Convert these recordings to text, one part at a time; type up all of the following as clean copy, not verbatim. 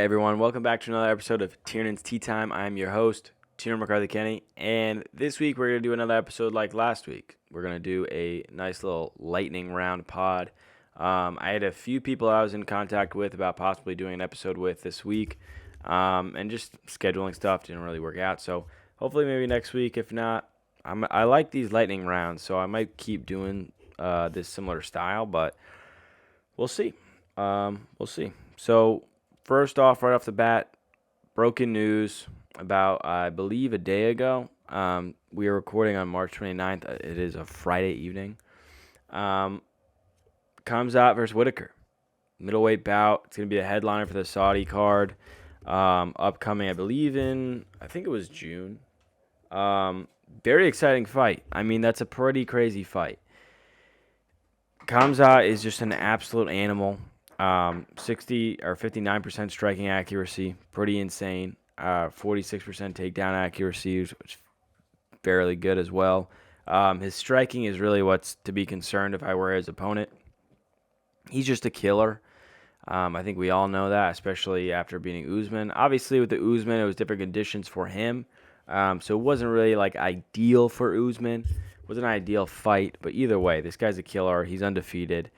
right, everyone. Welcome back to another episode of Tiernan's Tea Time. I'm your host, Tiernan McCarthy-Kenny, and this week we're going to do another episode like last week. We're going to do a nice little lightning round pod. I had a few people I was in contact with about possibly doing an episode with this week, and just scheduling stuff didn't really work out. So hopefully maybe next week. If not, I like these lightning rounds, so I might keep doing this similar style, but we'll see. We'll see. So first off, right off the bat, broken news about, I believe, a day ago. We are recording on March 29th. It is a Friday evening. Khamzat versus Whittaker. Middleweight bout. It's going to be a headliner for the Saudi card. Upcoming, I think it was June. Very exciting fight. I mean, that's a pretty crazy fight. Khamzat is just an absolute animal. 60 or 59% striking accuracy, pretty insane. 46% takedown accuracy, which is fairly good as well. His striking is really what's to be concerned if I were his opponent. He's just a killer. I think we all know that, especially after beating Usman. Obviously, with the Usman, it was different conditions for him, so it wasn't really like ideal for Usman. It was an ideal fight, but either way, this guy's a killer. He's undefeated.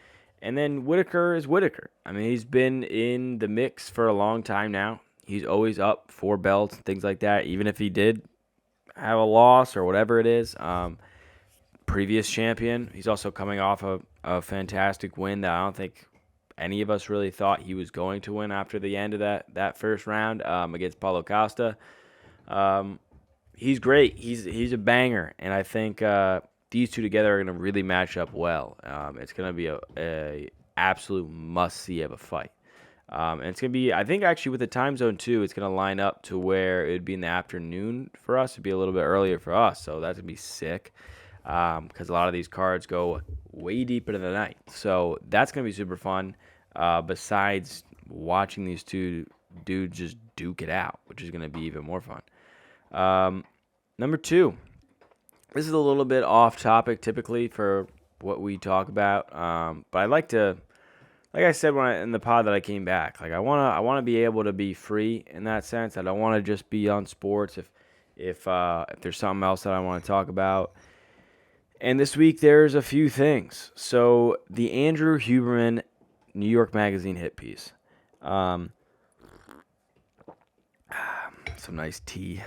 And then Whittaker is Whittaker. I mean, he's been in the mix for a long time now. He's always up for belts and things like that, even if he did have a loss or whatever it is. Previous champion. He's also coming off a fantastic win that I don't think any of us really thought he was going to win after the end of that first round against Paulo Costa. He's great. He's a banger, and I think these two together are going to really match up well. It's going to be a absolute must-see of a fight. And it's going to be, I think, actually with the time zone, too, it's going to line up to where it would be in the afternoon for us. It would be a little bit earlier for us, so that's going to be sick because a lot of these cards go way deep into the night. So that's going to be super fun, besides watching these two dudes just duke it out, which is going to be even more fun. Number two. This is a little bit off topic typically for what we talk about, but I like to, like I said in the pod that I came back, like I wanna be able to be free in that sense. I don't want to just be on sports if there's something else that I want to talk about. And this week there's a few things. So the Andrew Huberman New York Magazine hit piece, some nice tea,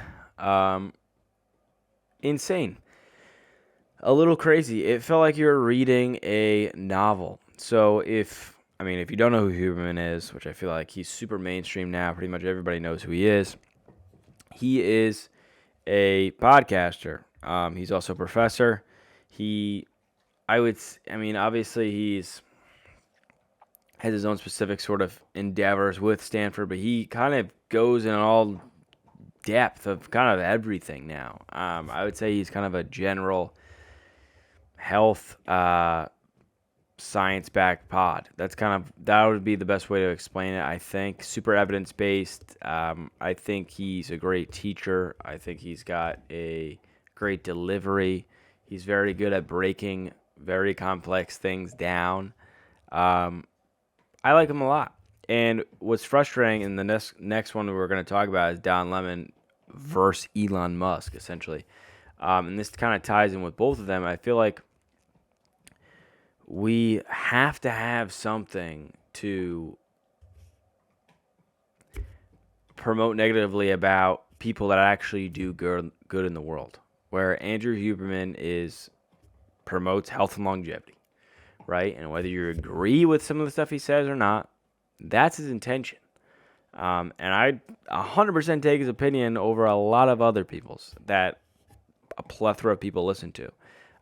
insane. A little crazy. It felt like you were reading a novel. So if you don't know who Huberman is, which I feel like he's super mainstream now, pretty much everybody knows who he is. He is a podcaster. He's also a professor. Obviously he's has his own specific sort of endeavors with Stanford, but he kind of goes in all depth of kind of everything now. I would say he's kind of a general health science-backed pod. That would be the best way to explain it, I think. Super evidence-based. I think he's a great teacher. I think he's got a great delivery. He's very good at breaking very complex things down. I like him a lot. And what's frustrating in the next one we're going to talk about is Don Lemon versus Elon Musk, essentially. And this kind of ties in with both of them. I feel like we have to have something to promote negatively about people that actually do good in the world. Where Andrew Huberman promotes health and longevity, right? And whether you agree with some of the stuff he says or not, that's his intention. And I 100% take his opinion over a lot of other people's that a plethora of people listen to.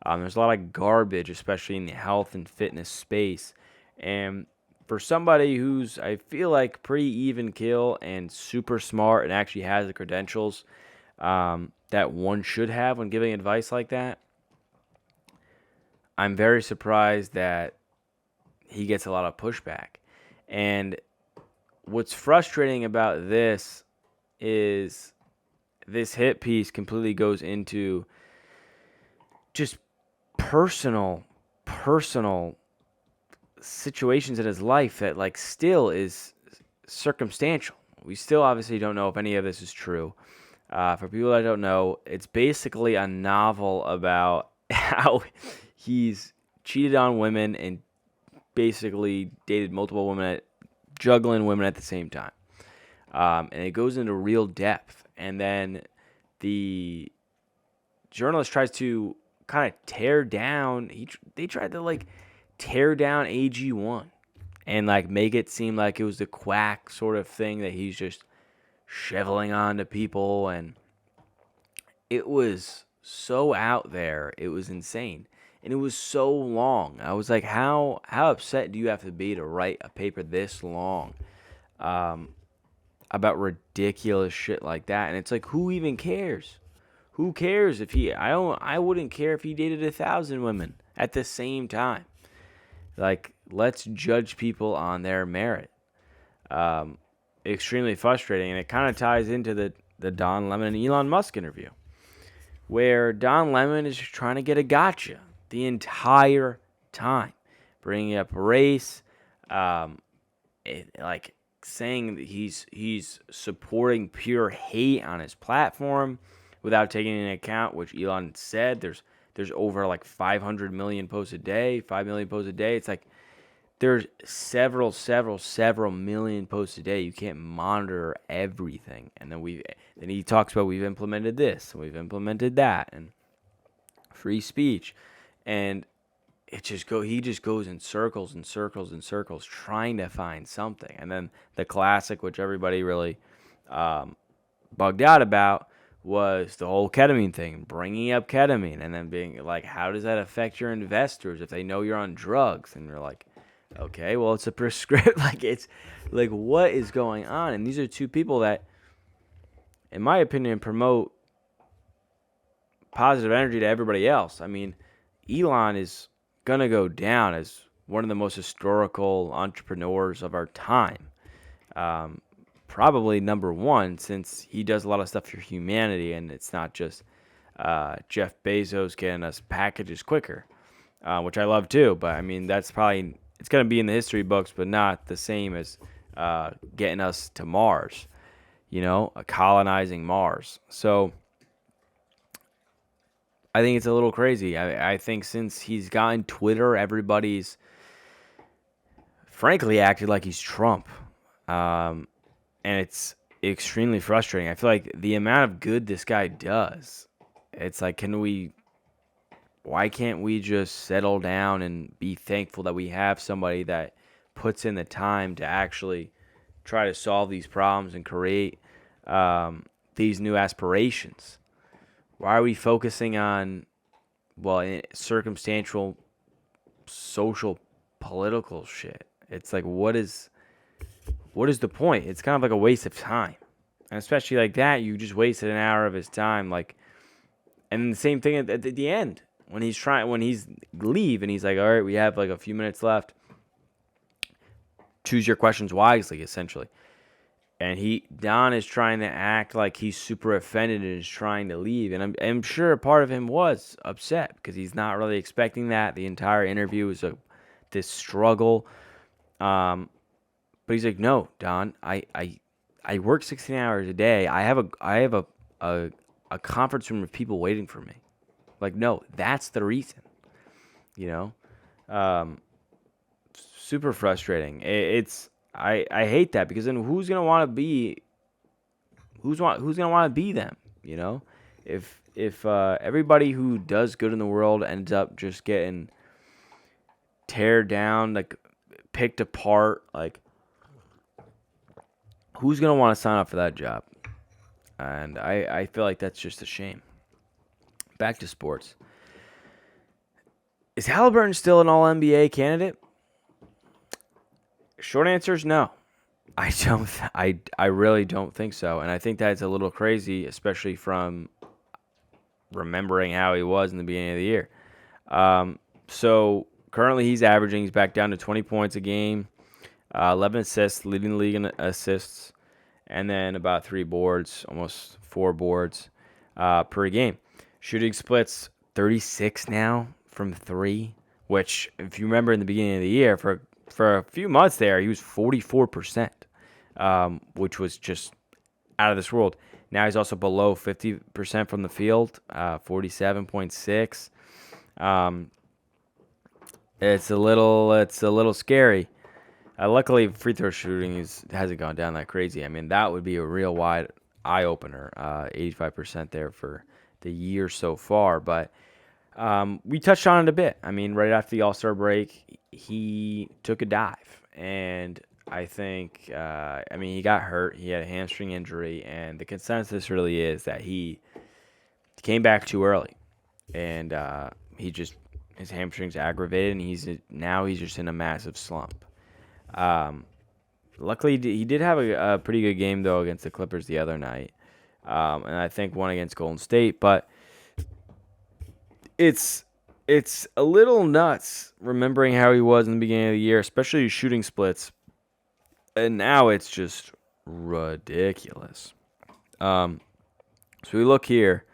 There's a lot of garbage, especially in the health and fitness space. And for somebody who's, I feel like, pretty even kill and super smart and actually has the credentials that one should have when giving advice like that, I'm very surprised that he gets a lot of pushback. And what's frustrating about this is this hit piece completely goes into just personal situations in his life that, like, still is circumstantial. We still obviously don't know if any of this is true. For people that don't know, it's basically a novel about how he's cheated on women and basically dated multiple women, juggling women at the same time. And it goes into real depth. And then the journalist tries to kind of tear down. They tried to like tear down AG1 and like make it seem like it was the quack sort of thing that he's just shoveling on to people, and it was so out there. It was insane, and it was so long. I was like, how upset do you have to be to write a paper this long about ridiculous shit like that? And it's like, who even cares? Who cares if he? I wouldn't care if he dated 1,000 women at the same time. Like, let's judge people on their merit. Extremely frustrating, and it kind of ties into the Don Lemon and Elon Musk interview, where Don Lemon is just trying to get a gotcha the entire time, bringing up race, like saying that he's supporting pure hate on his platform without taking into account, which Elon said, there's over like 500 million posts a day, 5 million posts a day. It's like there's several million posts a day. You can't monitor everything. And then he talks about we've implemented this, and we've implemented that, and free speech. And he just goes in circles and circles and circles trying to find something. And then the classic, which everybody really bugged out about, was the whole ketamine thing, bringing up ketamine, and then being like, how does that affect your investors if they know you're on drugs? And you're like, okay, well, it's a prescription. Like, it's like, what is going on? And these are two people that, in my opinion, promote positive energy to everybody else. I mean, Elon is going to go down as one of the most historical entrepreneurs of our time. Probably number one, since he does a lot of stuff for humanity, and it's not just Jeff Bezos getting us packages quicker, which I love too. But I mean, that's probably, it's going to be in the history books, but not the same as getting us to Mars, colonizing Mars. So I think it's a little crazy. I think since he's gotten Twitter, everybody's frankly acted like he's Trump. And it's extremely frustrating. I feel like the amount of good this guy does, it's like, why can't we just settle down and be thankful that we have somebody that puts in the time to actually try to solve these problems and create these new aspirations? Why are we focusing on, circumstantial, social, political shit? It's like, what is the point? It's kind of like a waste of time. And especially like that, you just wasted an hour of his time. Like, and the same thing at the end when he's leave and he's like, all right, we have like a few minutes left. Choose your questions wisely, essentially. And Don is trying to act like he's super offended and is trying to leave. And I'm sure part of him was upset because he's not really expecting that. The entire interview was this struggle. But he's like, no, Don, I work 16 hours a day. I have a conference room of people waiting for me. Like, no, that's the reason. Super frustrating. I hate that, because then who's gonna want to be them? If everybody who does good in the world ends up just getting teared down, like picked apart, like who's gonna want to sign up for that job? And I feel like that's just a shame. Back to sports. Is Halliburton still an All-NBA candidate? Short answer is no. I really don't think so. And I think that's a little crazy, especially from remembering how he was in the beginning of the year. So currently he's back down to 20 points a game, 11 assists, leading the league in assists, and then about 3 boards, almost 4 boards per game. Shooting splits 36 now from 3, which, if you remember in the beginning of the year, for a few months there, he was 44%. which was just out of this world. Now he's also below 50% from the field, 47.6. It's a little scary. Luckily, free throw shooting hasn't gone down that crazy. I mean, that would be a real wide eye opener. 85% there for the year so far, but we touched on it a bit. I mean, right after the All-Star break, he took a dive, and I think, he got hurt. He had a hamstring injury, and the consensus really is that he came back too early, and his hamstring's aggravated, and he's just in a massive slump. Luckily, he did have a pretty good game though against the Clippers the other night, and I think one against Golden State. But it's a little nuts remembering how he was in the beginning of the year, especially his shooting splits, and now it's just ridiculous. So we look here,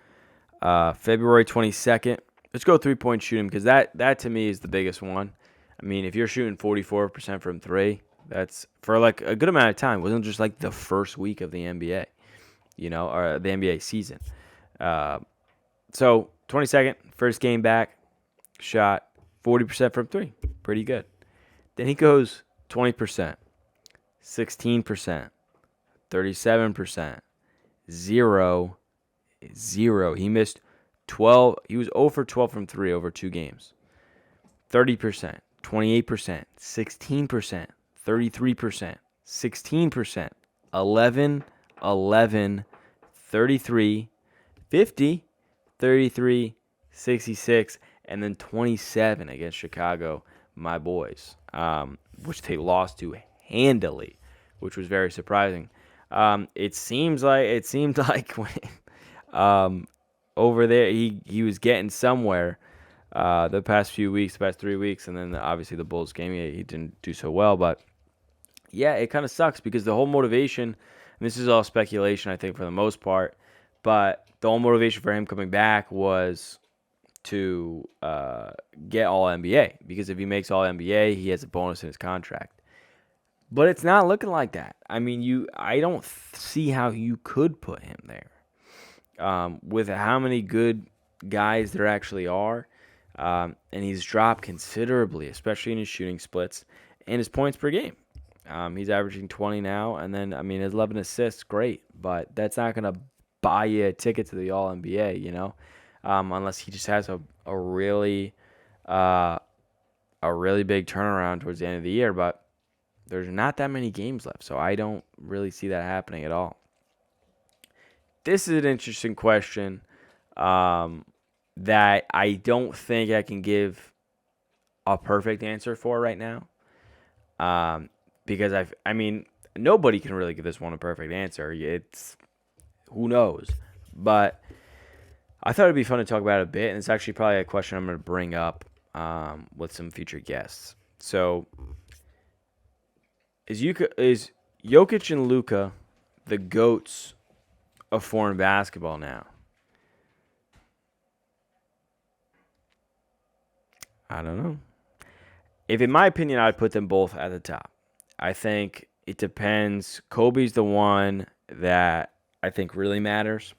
February 22nd. Let's go 3-point shooting because that to me is the biggest one. I mean, if you're shooting 44% from three, that's for like a good amount of time. It wasn't just like the first week of the NBA, or the NBA season. So 22nd, first game back, shot 40% from three. Pretty good. Then he goes 20%, 16%, 37%, 0. He missed 12. He was 0 for 12 from 3 over 2 games. 30%, 28%, 16%, 33%, 16%, 11, 11, 33, 50, 33, 66, and then 27 against Chicago, my boys, which they lost to handily, which was very surprising. It seemed like when over there he was getting somewhere the past 3 weeks, and then obviously the Bulls game he didn't do so well. But yeah, it kind of sucks because the whole motivation, and this is all speculation I think for the most part, but the whole motivation for him coming back was to get All NBA, because if he makes All NBA, he has a bonus in his contract. But it's not looking like that. I mean, I don't see how you could put him there with how many good guys there actually are. And he's dropped considerably, especially in his shooting splits and his points per game. He's averaging 20 now, and then, his 11 assists, great, but that's not going to buy you a ticket to the All-NBA, unless he just has a really big turnaround towards the end of the year, but there's not that many games left, so I don't really see that happening at all. This is an interesting question that I don't think I can give a perfect answer for right now. Because nobody can really give this one a perfect answer. It's who knows. But I thought it'd be fun to talk about it a bit, and it's actually probably a question I'm going to bring up with some future guests. So, is Jokic and Luka the GOATs of foreign basketball now? I don't know. If in my opinion, I'd put them both at the top. I think it depends. Kobe's the one that I think really matters,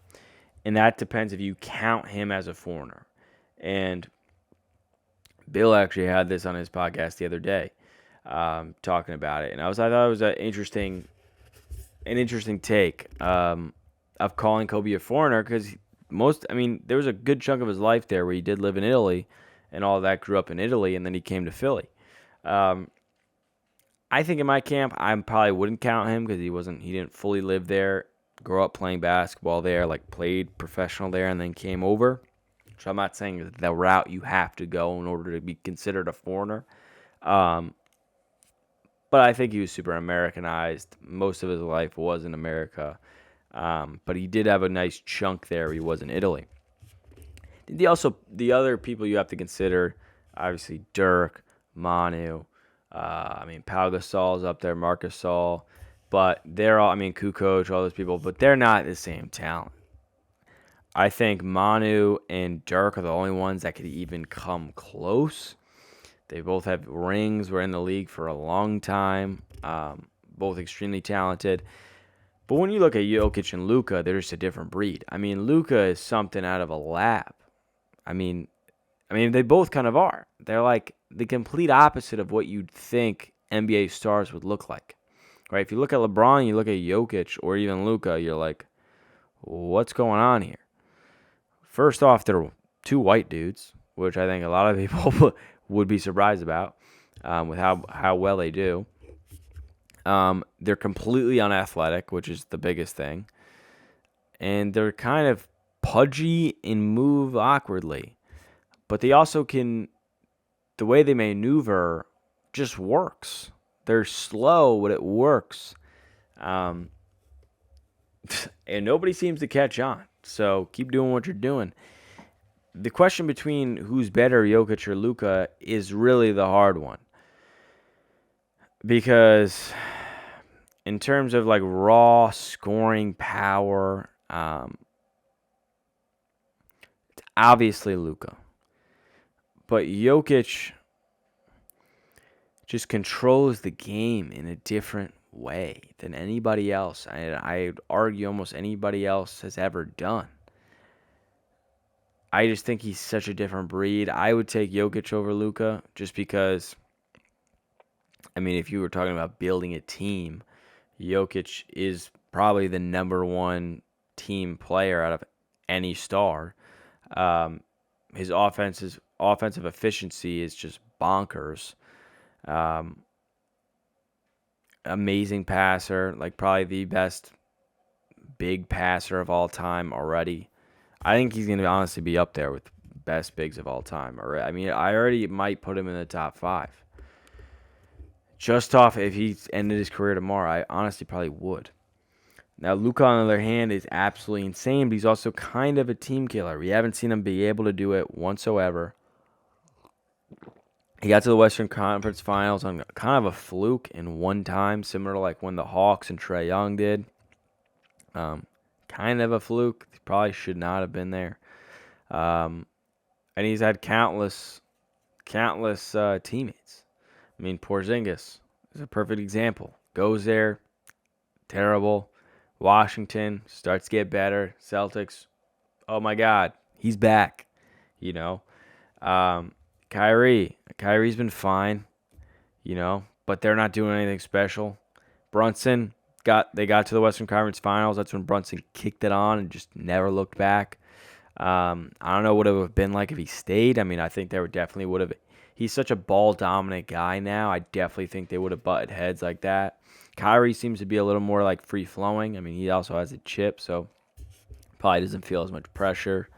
and that depends if you count him as a foreigner. And Bill actually had this on his podcast the other day, talking about it, and I thought it was an interesting take of calling Kobe a foreigner, because there was a good chunk of his life there where he did live in Italy, and all that grew up in Italy, and then he came to Philly. I think in my camp, I probably wouldn't count him because he didn't fully live there, grow up playing basketball there, like played professional there, and then came over. So I'm not saying the route you have to go in order to be considered a foreigner. But I think he was super Americanized. Most of his life was in America. But he did have a nice chunk there. He was in Italy. The other people you have to consider, obviously Dirk, Manu, Pau Gasol's up there, Marc Gasol, but they're all, Kukoc, all those people, but they're not the same talent. I think Manu and Dirk are the only ones that could even come close. They both have rings, were in the league for a long time, both extremely talented. But when you look at Jokic and Luka, they're just a different breed. I mean, Luka is something out of a lab. I mean, they both kind of are. They're like the complete opposite of what you'd think NBA stars would look like. Right? If you look at LeBron, you look at Jokic, or even Luka, you're like, what's going on here? First off, they're two white dudes, which I think a lot of people would be surprised about with how well they do. They're completely unathletic, which is the biggest thing. And they're kind of pudgy and move awkwardly. But they also can, the way they maneuver just works. They're slow, but it works. And nobody seems to catch on. So keep doing what you're doing. The question between who's better, Jokic or Luka, is really the hard one. Because in terms of like raw scoring power, it's obviously Luka. But Jokic just controls the game in a different way than anybody else. I'd argue almost anybody else has ever done. I just think he's such a different breed. I would take Jokic over Luka just because, I mean, if you were talking about building a team, Jokic is probably the number one team player out of any star. His offensive efficiency is just bonkers. Amazing passer, like probably the best big passer of all time already. I think he's going to honestly be up there with best bigs of all time. I mean, I already might put him in the top 5. Just off if he ended his career tomorrow, I honestly probably would. Now, Luka, on the other hand, is absolutely insane, but he's also kind of a team killer. We haven't seen him be able to do it whatsoever. He got to the Western Conference Finals on kind of a fluke in one time, similar to like when the Hawks and Trae Young did. Kind of a fluke. He probably should not have been there. And he's had countless teammates. I mean, Porzingis is a perfect example. Goes there, terrible. Washington starts to get better. Celtics, oh my God, he's back. You know, Kyrie's been fine. You know, but they're not doing anything special. Brunson got to the Western Conference Finals. That's when Brunson kicked it on and just never looked back. I don't know what it would have been like if he stayed. I mean, I think there definitely would have. He's such a ball-dominant guy now. I definitely think they would have butted heads like that. Kyrie seems to be a little more like free-flowing. I mean, he also has a chip, so probably doesn't feel as much pressure.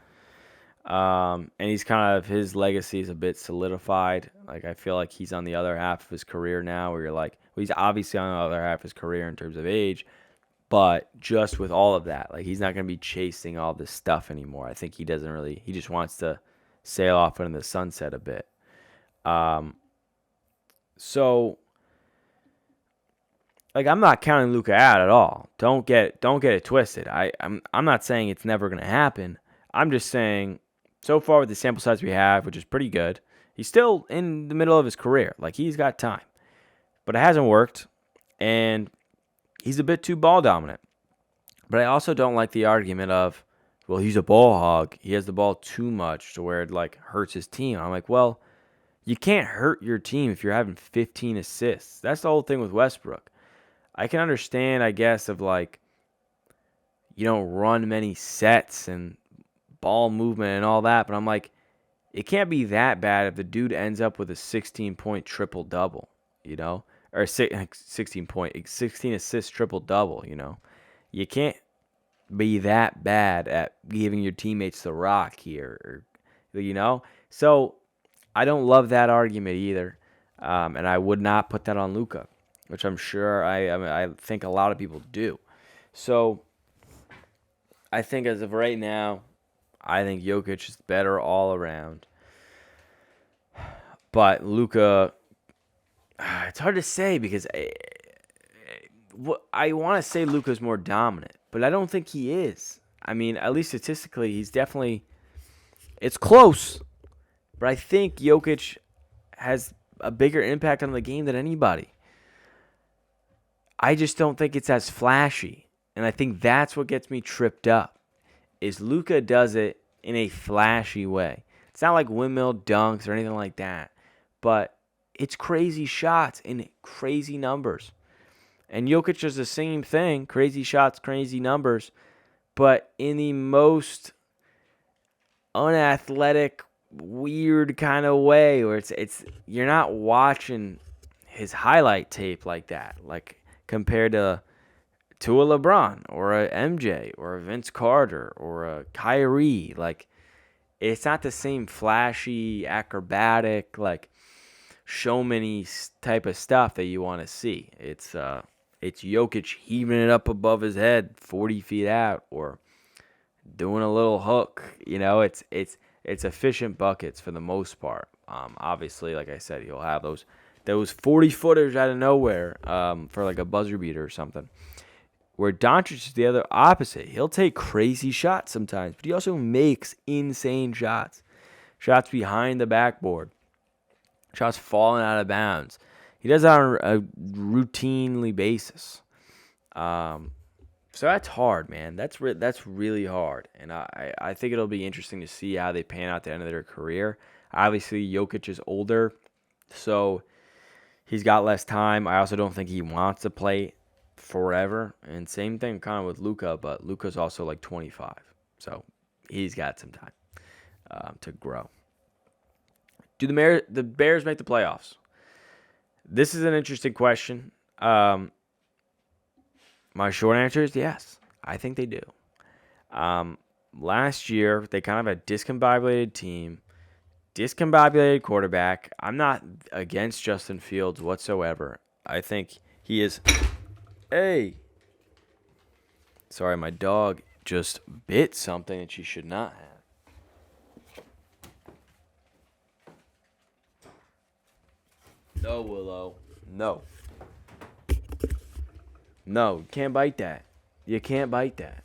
And he's kind of, his legacy is a bit solidified. Like, I feel like he's on the other half of his career now where you're like, well, he's obviously on the other half of his career in terms of age, but just with all of that, like, he's not going to be chasing all this stuff anymore. I think he just wants to sail off into the sunset a bit. So, like, I'm not counting Luka out at all. Don't get it twisted. I'm not saying it's never going to happen. I'm just saying, so far with the sample size we have, which is pretty good, he's still in the middle of his career. Like, he's got time. But it hasn't worked, and he's a bit too ball dominant. But I also don't like the argument of, well, he's a ball hog. He has the ball too much to where it, like, hurts his team. I'm like, well, you can't hurt your team if you're having 15 assists. That's the whole thing with Westbrook. I can understand, I guess, of, like, you don't run many sets and ball movement and all that, but I'm like, it can't be that bad if the dude ends up with a 16-point triple-double, you know? Or 16 assist triple-double, you know? You can't be that bad at giving your teammates the rock here, or, you know? So I don't love that argument either, and I would not put that on Luka, which I'm sure I think a lot of people do. So I think as of right now, I think Jokic is better all around. But Luka, it's hard to say because I want to say Luka's more dominant, but I don't think he is. I mean, at least statistically, he's definitely, it's close, but I think Jokic has a bigger impact on the game than anybody. I just don't think it's as flashy. And I think that's what gets me tripped up. Is Luka does it in a flashy way. It's not like windmill dunks or anything like that. But it's crazy shots and crazy numbers. And Jokic does the same thing. Crazy shots, crazy numbers. But in the most unathletic, weird kind of way where it's you're not watching his highlight tape like that. Like compared to a LeBron or a MJ or a Vince Carter or a Kyrie. Like, it's not the same flashy, acrobatic, like showmany type of stuff that you want to see. It's Jokic heaving it up above his head 40 feet out or doing a little hook. It's efficient buckets for the most part. Obviously, like I said, he'll have those 40-footers out of nowhere for like a buzzer beater or something. Where Doncic is the other opposite. He'll take crazy shots sometimes, but he also makes insane shots. Shots behind the backboard. Shots falling out of bounds. He does that on a routinely basis. So that's hard, man. That's really hard. And I think it'll be interesting to see how they pan out at the end of their career. Obviously, Jokic is older, so he's got less time. I also don't think he wants to play forever. And same thing kind of with Luka, but Luka's also like 25. So he's got some time to grow. Do the Bears make the playoffs? This is an interesting question. My short answer is yes. I think they do. Last year, they kind of had a discombobulated team, discombobulated quarterback. I'm not against Justin Fields whatsoever. I think he is... Hey. Sorry, my dog just bit something that she should not have. No, Willow. No. No, you can't bite that. You can't bite that.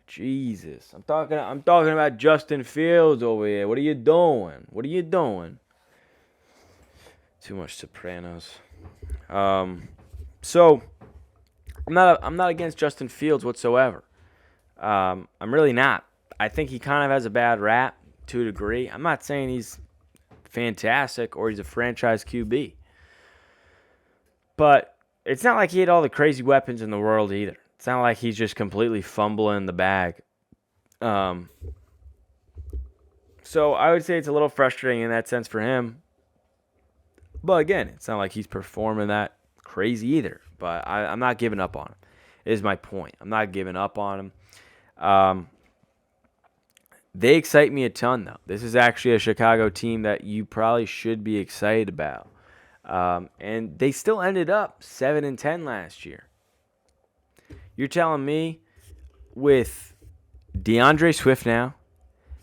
Jesus. I'm talking about Justin Fields over here. What are you doing? What are you doing? Too much Sopranos. So I'm not against Justin Fields whatsoever. I'm really not. I think he kind of has a bad rap to a degree. I'm not saying he's fantastic or he's a franchise QB. But it's not like he had all the crazy weapons in the world either. It's not like he's just completely fumbling the bag. So I would say it's a little frustrating in that sense for him. But again, it's not like he's performing that crazy either. But I'm not giving up on him, is my point. I'm not giving up on him. They excite me a ton, though. This is actually a Chicago team that you probably should be excited about. And they still ended up 7-10 last year. You're telling me with DeAndre Swift now,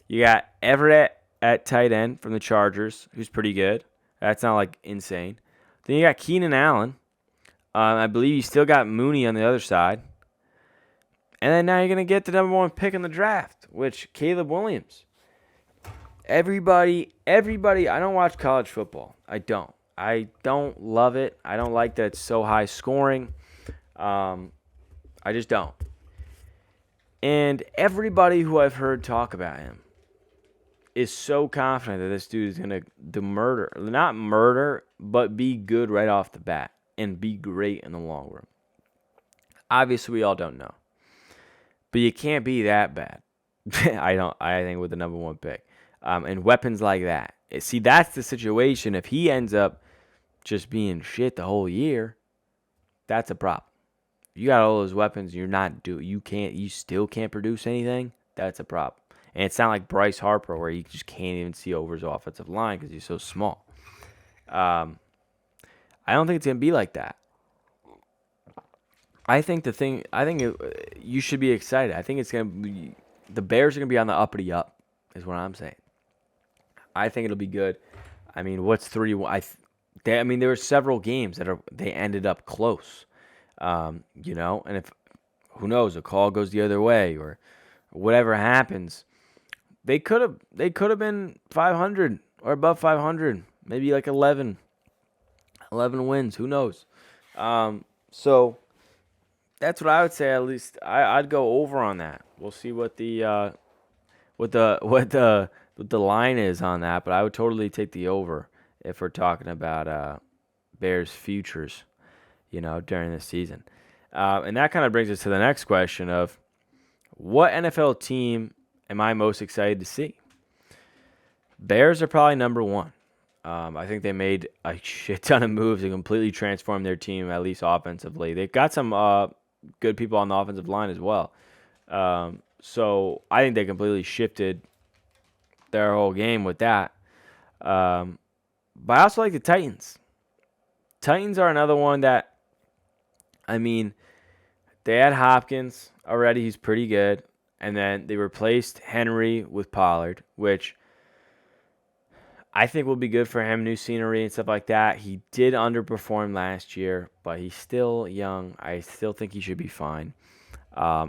you got Everett at tight end from the Chargers, who's pretty good. That's not like insane. Then you got Keenan Allen. I believe you still got Mooney on the other side. And then now you're going to get the number one pick in the draft, which Caleb Williams. Everybody, I don't watch college football. I don't love it. I don't like that it's so high scoring. I just don't. And everybody who I've heard talk about him is so confident that this dude is going to not murder, but be good right off the bat and be great in the long run. Obviously, we all don't know. But you can't be that bad. I think with the number one pick. And weapons like that. See, that's the situation. If he ends up just being shit the whole year, that's a problem. You got all those weapons, you still can't produce anything, that's a problem. And it's not like Bryce Harper where you just can't even see over his offensive line because he's so small. I don't think it's going to be like that. You should be excited. I think it's going to be, the Bears are going to be on the uppity up, is what I'm saying. I think it'll be good. I mean, what's 3-1? There were several games that they ended up close. And if, who knows, a call goes the other way or whatever happens, they could have been 500 or above 500, maybe like 11 wins. Who knows? So that's what I would say. At least I'd go over on that. We'll see what the what the line is on that, but I would totally take the over if we're talking about Bears futures, during this season. And that kind of brings us to the next question of what NFL team am I most excited to see? Bears are probably number one. I think they made a shit ton of moves to completely transform their team, at least offensively. They've got some good people on the offensive line as well. So I think they completely shifted their whole game with that. But I also like the Titans. Titans are another one that, they had Hopkins already. He's pretty good. And then they replaced Henry with Pollard, which I think will be good for him, new scenery and stuff like that. He did underperform last year, but he's still young. I still think he should be fine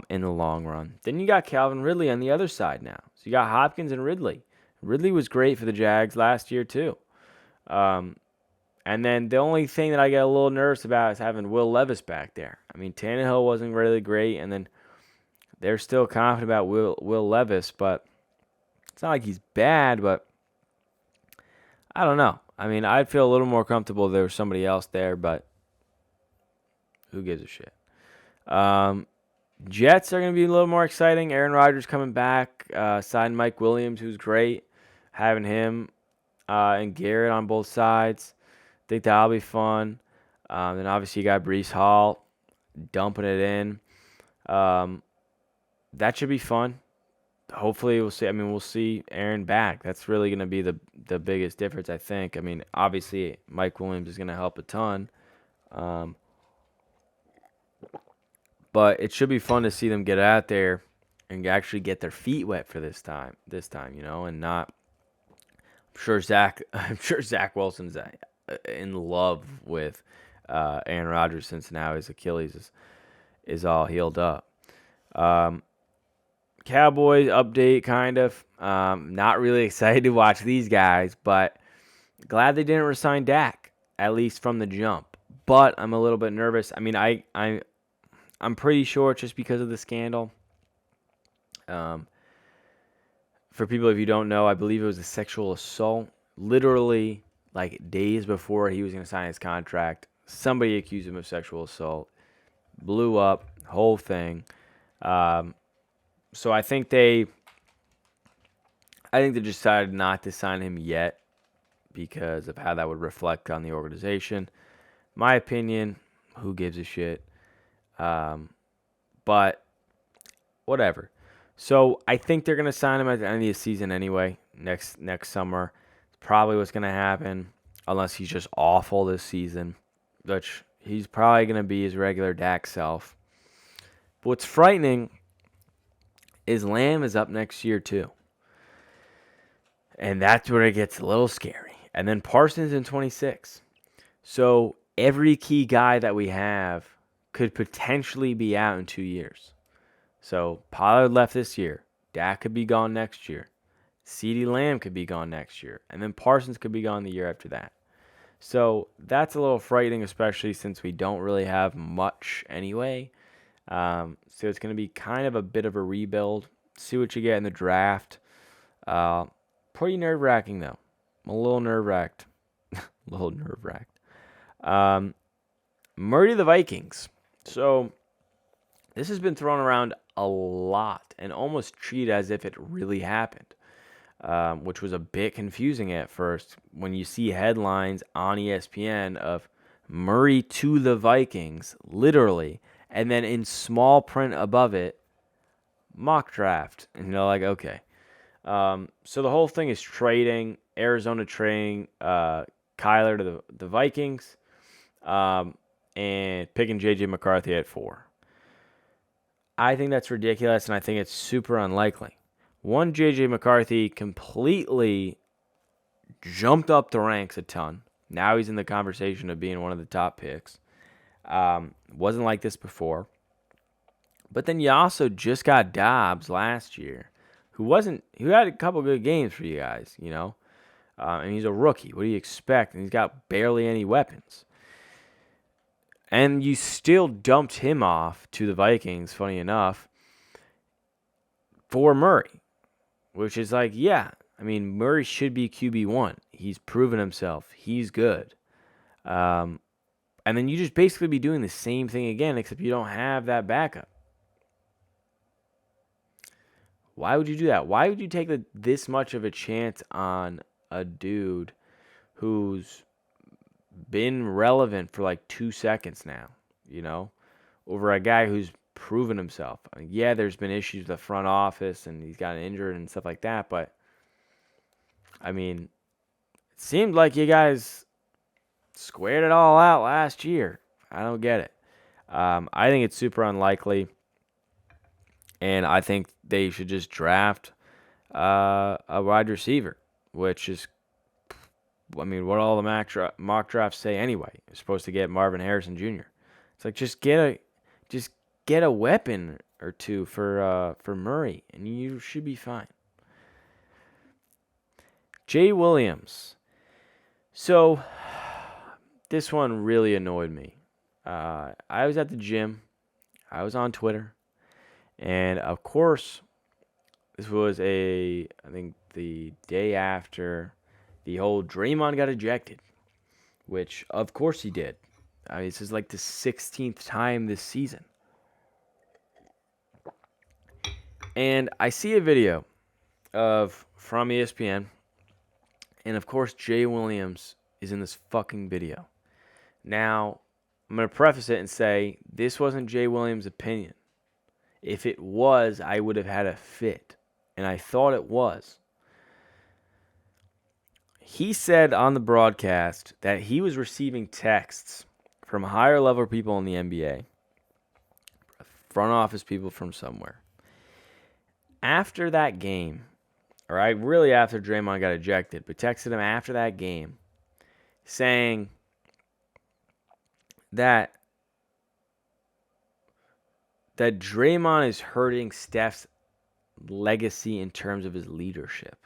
in the long run. Then you got Calvin Ridley on the other side now. So you got Hopkins and Ridley. Ridley was great for the Jags last year too. And then the only thing that I get a little nervous about is having Will Levis back there. Tannehill wasn't really great, and then they're still confident about Will Levis, but it's not like he's bad, but I don't know. I'd feel a little more comfortable if there was somebody else there, but who gives a shit? Jets are going to be a little more exciting. Aaron Rodgers coming back, signed Mike Williams, who's great. Having him and Garrett on both sides. I think that'll be fun. Then obviously you got Breece Hall dumping it in. That should be fun. Hopefully we'll see. We'll see Aaron back. That's really going to be the biggest difference, I think. Obviously Mike Williams is going to help a ton. But it should be fun to see them get out there and actually get their feet wet for this time, and not. I'm sure Zach Wilson's in love with Aaron Rodgers since now his Achilles is all healed up. Cowboys update, kind of. Not really excited to watch these guys, but glad they didn't resign Dak, at least from the jump. But I'm a little bit nervous. I'm pretty sure it's just because of the scandal. For people, if you don't know, I believe it was a sexual assault. Literally, days before he was going to sign his contract, somebody accused him of sexual assault. Blew up, whole thing. So I think they decided not to sign him yet because of how that would reflect on the organization. My opinion, who gives a shit? But whatever. So I think they're going to sign him at the end of the season anyway, next summer. It's probably what's going to happen, unless he's just awful this season, which he's probably going to be his regular Dak self. But what's frightening is Lamb is up next year too. And that's where it gets a little scary. And then Parsons in 26. So every key guy that we have could potentially be out in 2 years. So Pollard left this year. Dak could be gone next year. CeeDee Lamb could be gone next year. And then Parsons could be gone the year after that. So that's a little frightening, especially since we don't really have much anyway. So it's going to be kind of a bit of a rebuild. See what you get in the draft. Pretty nerve-wracking, though. I'm a little nerve-wracked. Murray the Vikings. So this has been thrown around a lot and almost treated as if it really happened, which was a bit confusing at first when you see headlines on ESPN of Murray to the Vikings, literally, and then in small print above it, mock draft. And you're like, okay. So the whole thing is trading, Arizona trading Kyler to the Vikings, and picking J.J. McCarthy at 4. I think that's ridiculous, and I think it's super unlikely. One, J.J. McCarthy completely jumped up the ranks a ton. Now he's in the conversation of being one of the top picks. Wasn't like this before. But then you also just got Dobbs last year, who had a couple good games for you guys, and he's a rookie. What do you expect? And he's got barely any weapons. And you still dumped him off to the Vikings, funny enough, for Murray, which is like, yeah, I mean, Murray should be QB1. He's proven himself. He's good. And then you just basically be doing the same thing again, except you don't have that backup. Why would you do that? Why would you take this much of a chance on a dude who's been relevant for like 2 seconds now, over a guy who's proven himself? I mean, yeah, there's been issues with the front office and he's gotten injured and stuff like that, but I mean, it seemed like you guys squared it all out last year. I don't get it. I think it's super unlikely, and I think they should just draft a wide receiver, which is, I mean, what all the mock drafts say anyway. You're supposed to get Marvin Harrison Jr. It's like just get a weapon or two for Murray, and you should be fine. Jay Williams. So this one really annoyed me. I was at the gym. I was on Twitter. And, of course, this was I think the day after the whole Draymond got ejected, which, of course, he did. I mean, this is like the 16th time this season. And I see a video from ESPN, and, of course, Jay Williams is in this fucking video. Now, I'm going to preface it and say this wasn't Jay Williams' opinion. If it was, I would have had a fit, and I thought it was. He said on the broadcast that he was receiving texts from higher level people in the NBA, front office people from somewhere. After that game, really after Draymond got ejected, but texted him after that game saying that Draymond is hurting Steph's legacy in terms of his leadership.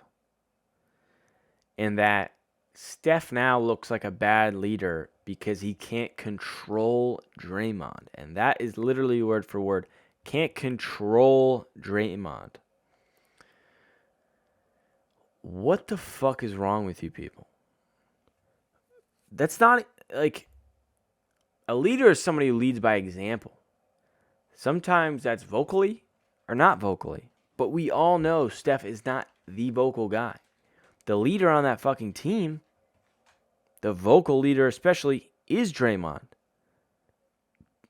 And that Steph now looks like a bad leader because he can't control Draymond. And that is literally word for word. Can't control Draymond. What the fuck is wrong with you people? That's not, like, a leader is somebody who leads by example. Sometimes that's vocally or not vocally. But we all know Steph is not the vocal guy. The leader on that fucking team, the vocal leader especially, is Draymond.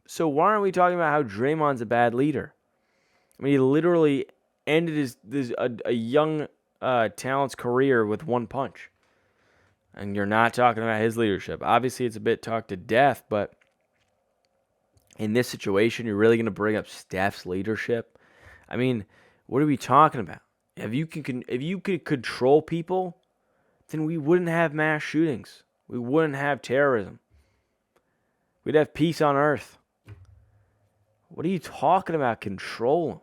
So why aren't we talking about how Draymond's a bad leader? I mean, he literally ended a young talent's career with one punch. And you're not talking about his leadership. Obviously, it's a bit talked to death, but in this situation, you're really going to bring up Steph's leadership? I mean, what are we talking about? If you could control people, then we wouldn't have mass shootings. We wouldn't have terrorism. We'd have peace on earth. What are you talking about? Control?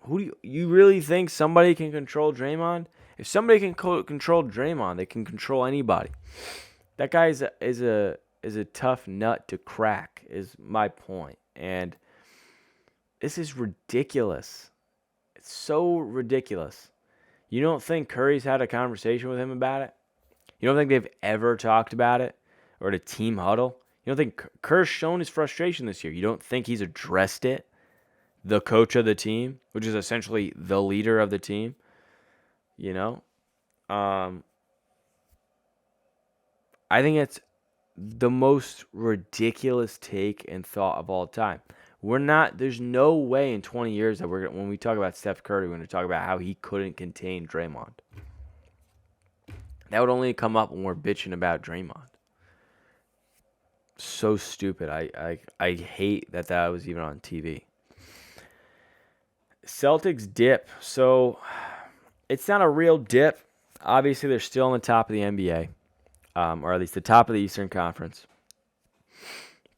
Who do you really think somebody can control Draymond? If somebody can control Draymond, they can control anybody. That guy is a tough nut to crack, is my point. And this is ridiculous. It's so ridiculous. You don't think Curry's had a conversation with him about it? You don't think they've ever talked about it? Or at a team huddle? You don't think Kerr's shown his frustration this year? You don't think he's addressed it? The coach of the team, which is essentially the leader of the team? I think it's the most ridiculous take and thought of all time. There's no way in 20 years that when we talk about Steph Curry, we're going to talk about how he couldn't contain Draymond. That would only come up when we're bitching about Draymond. So stupid. I hate that was even on TV. Celtics dip. So it's not a real dip. Obviously, they're still on the top of the NBA, or at least the top of the Eastern Conference.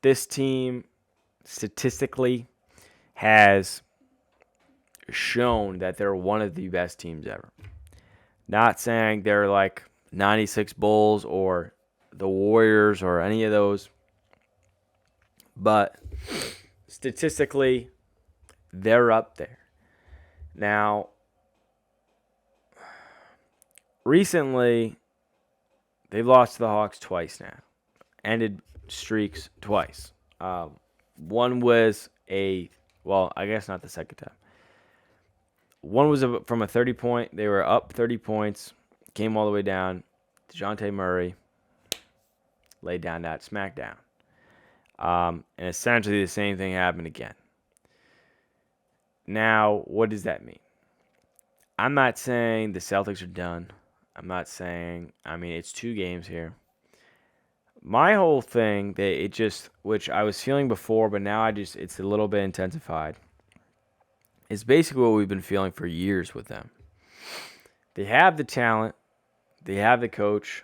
This team statistically has shown that they're one of the best teams ever. Not saying they're like 96 Bulls or the Warriors or any of those, But statistically, they're up there. Now, recently, they've lost to the Hawks twice now. Ended streaks twice. One was I guess not the second time. One was from a 30-point. They were up 30 points, came all the way down. DeJounte Murray laid down that smackdown. And essentially the same thing happened again. Now, what does that mean? I'm not saying the Celtics are done. I'm not saying, it's 2 games here. My whole thing, which I was feeling before, but now it's a little bit intensified, is basically what we've been feeling for years with them. They have the talent. They have the coach.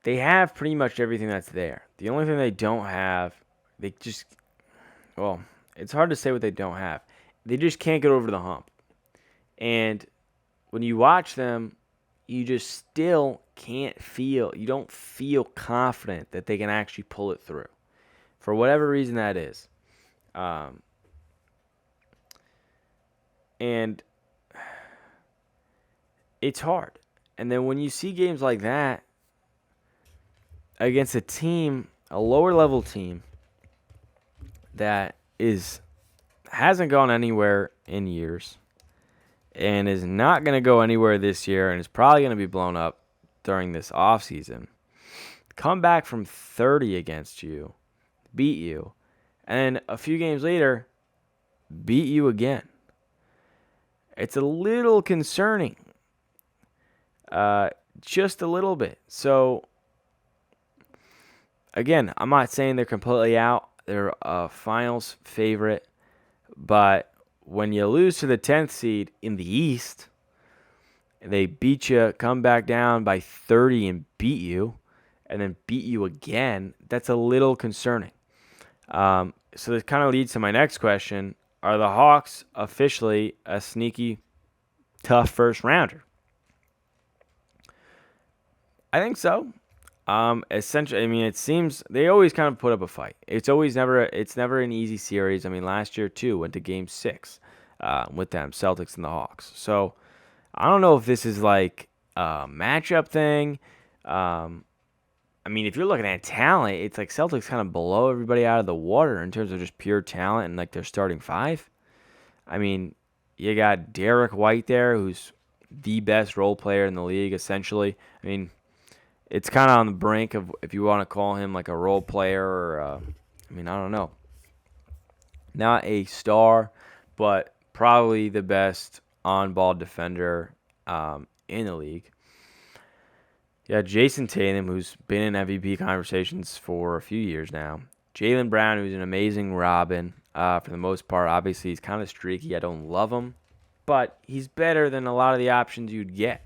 They have pretty much everything that's there. The only thing they don't have, it's hard to say what they don't have. They just can't get over the hump. And when you watch them, you just still you don't feel confident that they can actually pull it through. For whatever reason that is. And it's hard. And then when you see games like that against a lower level team that hasn't gone anywhere in years and is not going to go anywhere this year and is probably going to be blown up during this offseason, come back from 30 against you, beat you, and a few games later, beat you again. It's a little concerning. Just a little bit. So, again, I'm not saying they're completely out. They're a finals favorite. But when you lose to the 10th seed in the East, they beat you, come back down by 30 and beat you, and then beat you again, that's a little concerning. So this kind of leads to my next question. Are the Hawks officially a sneaky, tough first rounder? I think so. Essentially, it seems they always kind of put up a fight. It's never an easy series. Last year too went to Game 6 with them, Celtics and the Hawks. So I don't know if this is like a matchup thing. If you're looking at talent, it's like Celtics kind of blow everybody out of the water in terms of just pure talent and like their starting 5. You got Derek White there, who's the best role player in the league, essentially. It's kind of on the brink of, if you want to call him like a role player or, I don't know. Not a star, but probably the best on-ball defender in the league. Yeah, Jason Tatum, who's been in MVP conversations for a few years now. Jaylen Brown, who's an amazing Robin for the most part. Obviously, he's kind of streaky. I don't love him, but he's better than a lot of the options you'd get.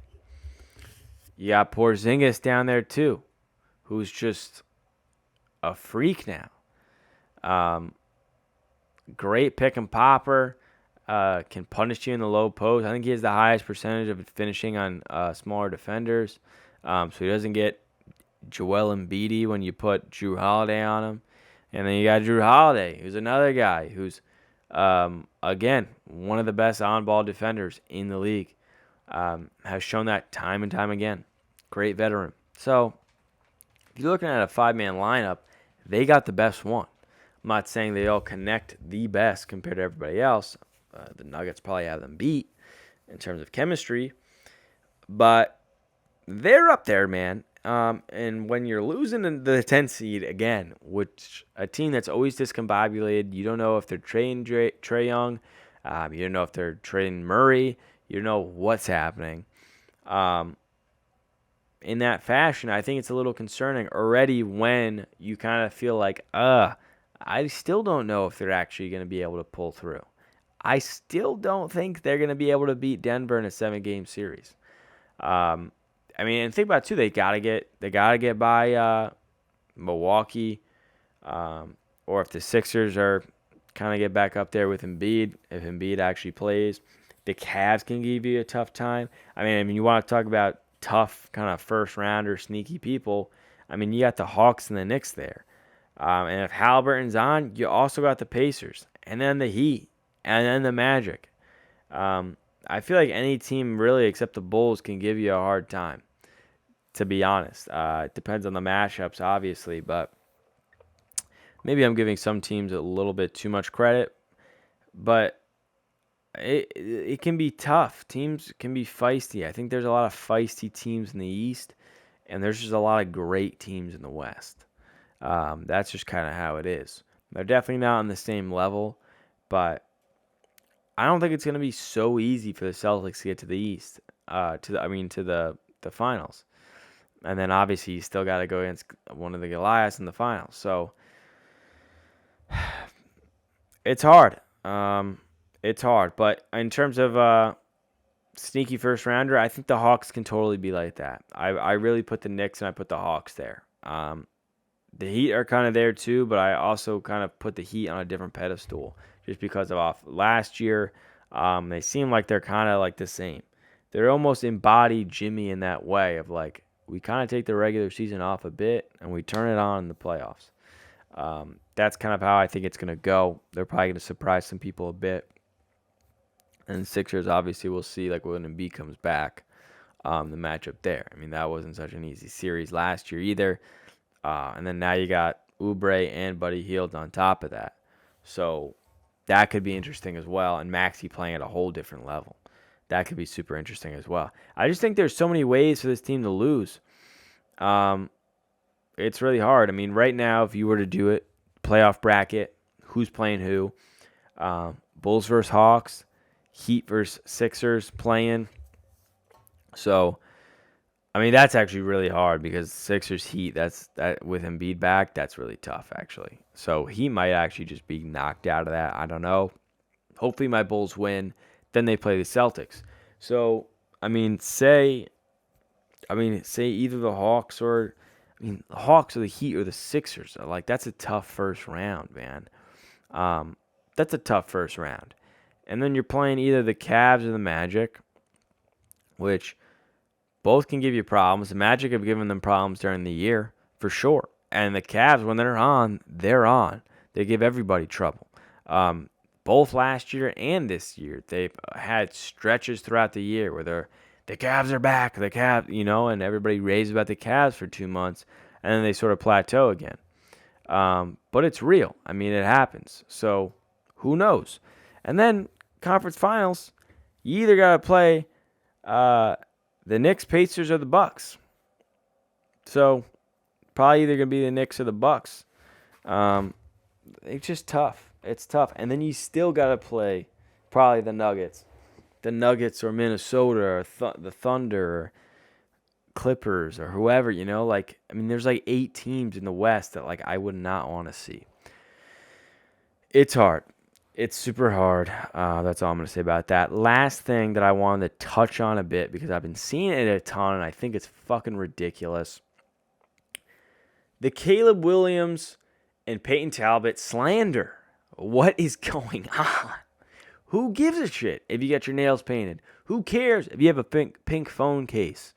You got Porzingis down there too, who's just a freak now. Great pick and popper. Can punish you in the low post. I think he has the highest percentage of finishing on smaller defenders. So he doesn't get Joel Embiid when you put Drew Holiday on him. And then you got Drew Holiday, who's another guy who's, again, one of the best on-ball defenders in the league. Has shown that time and time again. Great veteran. So, if you're looking at a 5-man lineup, they got the best one. I'm not saying they all connect the best compared to everybody else. The Nuggets probably have them beat in terms of chemistry. But they're up there, man. And when you're losing the 10th seed again, which a team that's always discombobulated, you don't know if they're trading Trae Young. You don't know if they're trading Murray. You don't know what's happening. In that fashion, I think it's a little concerning already when you kind of feel like, I still don't know if they're actually going to be able to pull through. I still don't think they're going to be able to beat Denver in a 7-game series. And think about it too. They gotta get by Milwaukee, or if the Sixers are kind of get back up there with Embiid, if Embiid actually plays, the Cavs can give you a tough time. You want to talk about tough kind of first rounder sneaky people. I mean, you got the Hawks and the Knicks there. And if Halliburton's on, you also got the Pacers, and then the Heat, and then the Magic. I feel like any team really except the Bulls can give you a hard time, to be honest. It depends on the matchups, obviously, but maybe I'm giving some teams a little bit too much credit. But it can be tough. Teams can be feisty. I think there's a lot of feisty teams in the East, and there's just a lot of great teams in the West. That's just kind of how it is. They're definitely not on the same level, but I don't think it's going to be so easy for the Celtics to get to the East, to the finals. And then obviously you still got to go against one of the Goliaths in the finals. So it's hard. It's hard. But in terms of sneaky first rounder, I think the Hawks can totally be like that. I really put the Knicks and I put the Hawks there. The Heat are kind of there too, but I also kind of put the Heat on a different pedestal just because of off last year. They seem like they're kind of like the same. They're almost embodied Jimmy in that way of like, we kind of take the regular season off a bit and we turn it on in the playoffs. That's kind of how I think it's going to go. They're probably going to surprise some people a bit. And the Sixers, obviously, we'll see like when Embiid comes back, the matchup there. I mean, that wasn't such an easy series last year either. And then now you got Oubre and Buddy Hield on top of that. So that could be interesting as well. And Maxey playing at a whole different level. That could be super interesting as well. I just think there's so many ways for this team to lose. It's really hard. I mean, right now, if you were to do it, playoff bracket, who's playing who? Bulls versus Hawks, Heat versus Sixers playing. So, I mean, that's actually really hard because Sixers Heat, that with Embiid back, that's really tough actually. So he might actually just be knocked out of that. I don't know. Hopefully my Bulls win. Then they play the Celtics. So say either the Hawks or the Hawks or the Heat or the Sixers. Like that's a tough first round, man. That's a tough first round. And then you're playing either the Cavs or the Magic, which both can give you problems. The Magic have given them problems during the year, for sure. And the Cavs, when they're on, they're on. They give everybody trouble. Both last year and this year, they've had stretches throughout the year where the Cavs are back, the Cavs, and everybody raves about the Cavs for 2 months, and then they sort of plateau again. But it's real. I mean, it happens. So who knows? And then conference finals, you either got to play the Knicks, Pacers, or the Bucks. So probably either going to be the Knicks or the Bucks. It's just tough. It's tough. And then you still got to play probably the Nuggets. The Nuggets or Minnesota or the Thunder or Clippers or whoever, there's like 8 teams in the West that like I would not want to see. It's hard. It's super hard. That's all I'm going to say about that. Last thing that I wanted to touch on a bit because I've been seeing it a ton and I think it's fucking ridiculous. The Caleb Williams and Peyton Talbot slander. What is going on? Who gives a shit if you get your nails painted? Who cares if you have a pink phone case?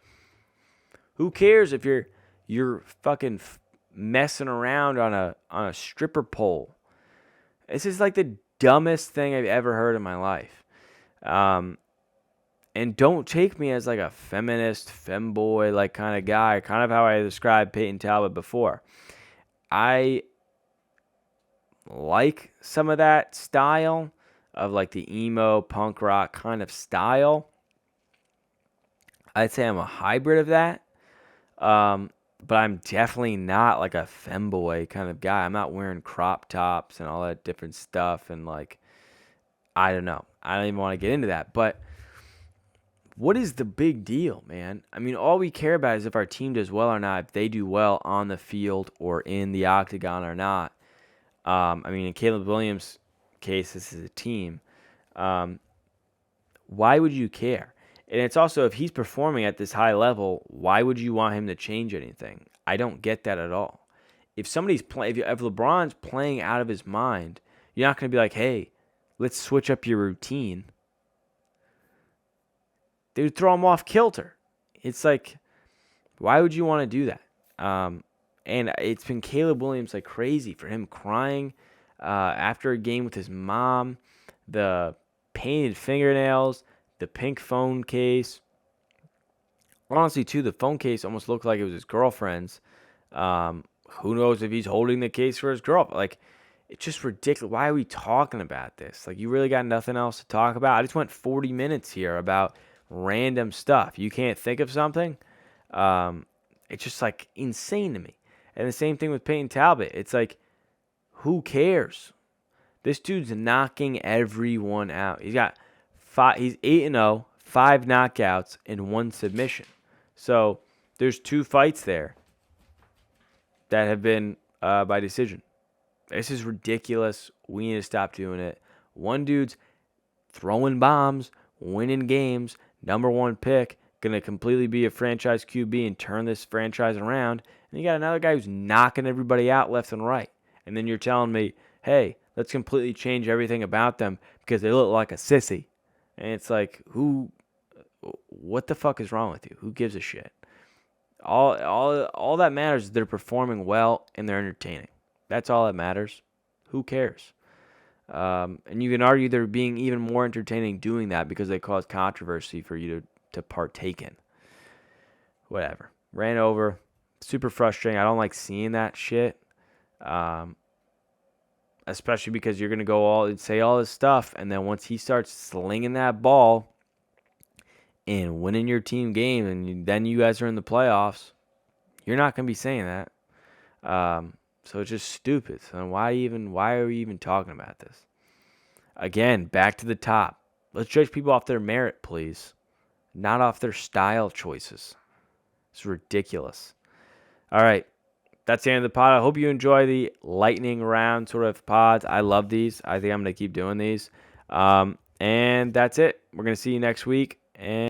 Who cares if you're fucking messing around on a stripper pole? This is like the dumbest thing I've ever heard in my life. And don't take me as like a feminist, femboy like kind of guy, kind of how I described Peyton Talbot before. I like some of that style of like the emo punk rock kind of style. I'd say I'm a hybrid of that. But I'm definitely not like a femboy kind of guy. I'm not wearing crop tops and all that different stuff. And like, I don't know. I don't even want to get into that. But what is the big deal, man? I mean, all we care about is if our team does well or not, if they do well on the field or in the octagon or not. In Caleb Williams' case, this is a team. Why would you care? And it's also, if he's performing at this high level, why would you want him to change anything? I don't get that at all. If somebody's playing, if LeBron's playing out of his mind, you're not going to be like, hey, let's switch up your routine. They would throw him off kilter. It's like, why would you want to do that? And it's been Caleb Williams like crazy for him crying after a game with his mom, the painted fingernails, the pink phone case. Honestly, too, the phone case almost looked like it was his girlfriend's. Who knows if he's holding the case for his girlfriend? Like, it's just ridiculous. Why are we talking about this? Like, you really got nothing else to talk about? I just went 40 minutes here about random stuff. You can't think of something? It's just, like, insane to me. And the same thing with Peyton Talbot. It's like, who cares? This dude's knocking everyone out. He's 8-0, 5 knockouts, and 1 submission. So there's 2 fights there that have been by decision. This is ridiculous. We need to stop doing it. One dude's throwing bombs, winning games, number 1 pick, going to completely be a franchise QB and turn this franchise around. And you got another guy who's knocking everybody out left and right. And then you're telling me, hey, let's completely change everything about them because they look like a sissy. And it's like, what the fuck is wrong with you? Who gives a shit? All that matters is they're performing well and they're entertaining. That's all that matters. Who cares? And you can argue they're being even more entertaining doing that because they cause controversy for you to partake in. Whatever. Ran over. Super frustrating. I don't like seeing that shit. Especially because you're going to go say all this stuff, and then once he starts slinging that ball and winning your team game, and then you guys are in the playoffs, you're not going to be saying that. So it's just stupid. So why are we even talking about this? Again, back to the top. Let's judge people off their merit, please, not off their style choices. It's ridiculous. All right. That's the end of the pod. I hope you enjoy the lightning round sort of pods. I love these. I think I'm going to keep doing these. And that's it. We're going to see you next week. And